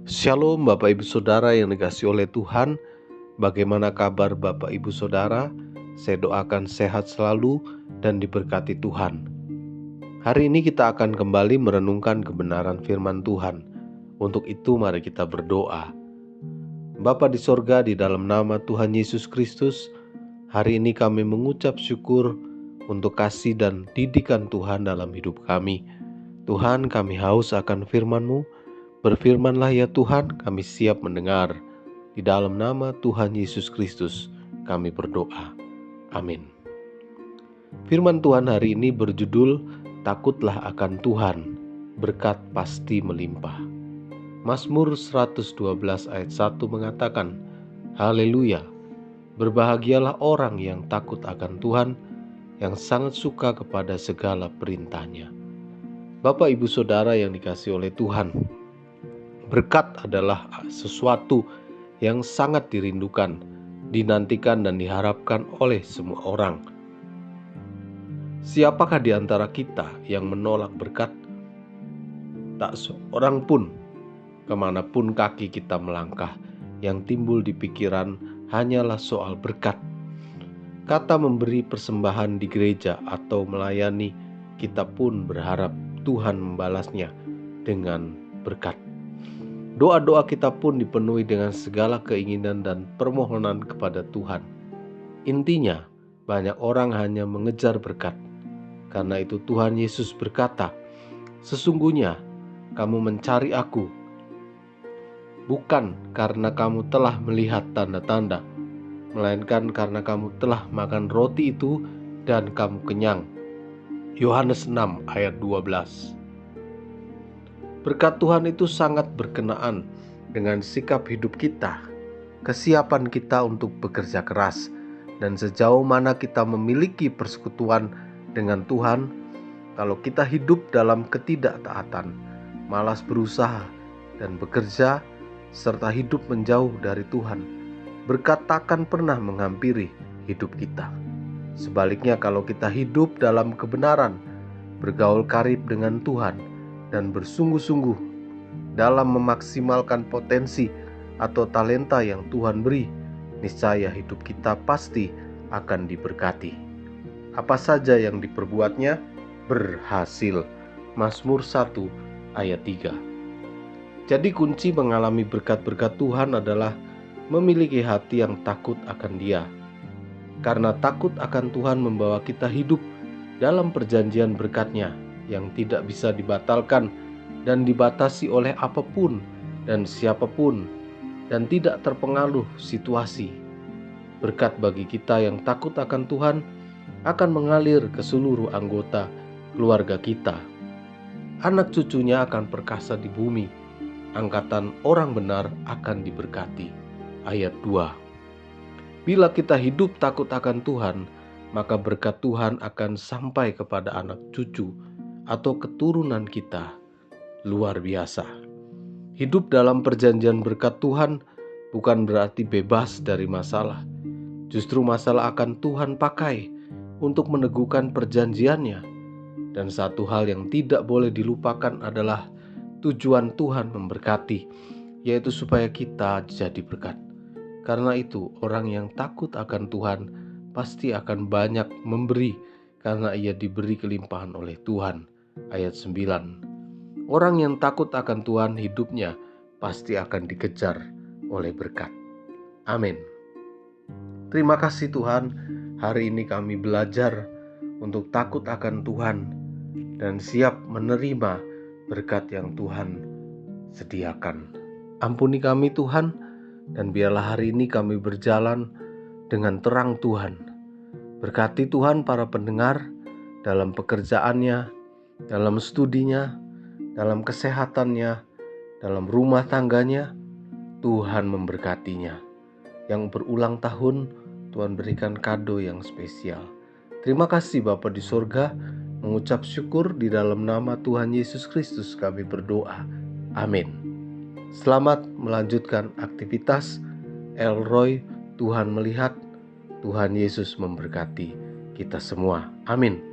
Shalom Bapak Ibu Saudara yang dikasihi oleh Tuhan. Bagaimana kabar Bapak Ibu Saudara? Saya doakan sehat selalu dan diberkati Tuhan. Hari ini kita akan kembali merenungkan kebenaran firman Tuhan. Untuk itu mari kita berdoa. Bapa di sorga, di dalam nama Tuhan Yesus Kristus, hari ini kami mengucap syukur untuk kasih dan didikan Tuhan dalam hidup kami. Tuhan, kami haus akan firman-Mu. Berfirmanlah ya Tuhan, kami siap mendengar. Di dalam nama Tuhan Yesus Kristus kami berdoa. Amin. Firman Tuhan hari ini berjudul Takutlah akan Tuhan, berkat pasti melimpah. Mazmur 112 ayat 1 mengatakan, Haleluya, berbahagialah orang yang takut akan Tuhan, yang sangat suka kepada segala perintahnya. Bapak Ibu Saudara yang dikasihi oleh Tuhan, berkat adalah sesuatu yang sangat dirindukan, dinantikan dan diharapkan oleh semua orang. Siapakah di antara kita yang menolak berkat? Tak seorang pun. Kemanapun kaki kita melangkah, yang timbul di pikiran hanyalah soal berkat. Kata memberi persembahan di gereja atau melayani, kita pun berharap Tuhan membalasnya dengan berkat. Doa-doa kita pun dipenuhi dengan segala keinginan dan permohonan kepada Tuhan. Intinya, banyak orang hanya mengejar berkat. Karena itu Tuhan Yesus berkata, sesungguhnya kamu mencari aku, bukan karena kamu telah melihat tanda-tanda, melainkan karena kamu telah makan roti itu dan kamu kenyang. Yohanes 6 ayat 12. Berkat Tuhan itu sangat berkenaan dengan sikap hidup kita, kesiapan kita untuk bekerja keras, dan sejauh mana kita memiliki persekutuan dengan Tuhan. Kalau kita hidup dalam ketidaktaatan, malas berusaha dan bekerja, serta hidup menjauh dari Tuhan, berkat takkan pernah menghampiri hidup kita. Sebaliknya, kalau kita hidup dalam kebenaran, bergaul karib dengan Tuhan, dan bersungguh-sungguh dalam memaksimalkan potensi atau talenta yang Tuhan beri, niscaya hidup kita pasti akan diberkati. Apa saja yang diperbuatnya berhasil. Mazmur 1 ayat 3. Jadi kunci mengalami berkat-berkat Tuhan adalah memiliki hati yang takut akan Dia. Karena takut akan Tuhan membawa kita hidup dalam perjanjian berkat-Nya yang tidak bisa dibatalkan dan dibatasi oleh apapun dan siapapun, dan tidak terpengaruh situasi. Berkat bagi kita yang takut akan Tuhan akan mengalir ke seluruh anggota keluarga kita. Anak cucunya akan perkasa di bumi, angkatan orang benar akan diberkati. Ayat 2. Bila kita hidup takut akan Tuhan, maka berkat Tuhan akan sampai kepada anak cucu atau keturunan kita. Luar biasa. Hidup dalam perjanjian berkat Tuhan bukan berarti bebas dari masalah. Justru masalah akan Tuhan pakai untuk meneguhkan perjanjiannya. Dan satu hal yang tidak boleh dilupakan adalah tujuan Tuhan memberkati, yaitu supaya kita jadi berkat. Karena itu, orang yang takut akan Tuhan pasti akan banyak memberi, karena ia diberi kelimpahan oleh Tuhan. Ayat 9. Orang yang takut akan Tuhan, hidupnya pasti akan dikejar oleh berkat. Amin. Terima kasih Tuhan, hari ini kami belajar untuk takut akan Tuhan dan siap menerima berkat yang Tuhan sediakan. Ampuni kami Tuhan, dan biarlah hari ini kami berjalan dengan terang Tuhan. Berkati Tuhan para pendengar dalam pekerjaannya, dalam studinya, dalam kesehatannya, dalam rumah tangganya. Tuhan memberkatinya. Yang berulang tahun, Tuhan berikan kado yang spesial. Terima kasih Bapa di sorga, mengucap syukur di dalam nama Tuhan Yesus Kristus kami berdoa. Amin. Selamat melanjutkan aktivitas. Elroy, Tuhan melihat. Tuhan Yesus memberkati kita semua. Amin.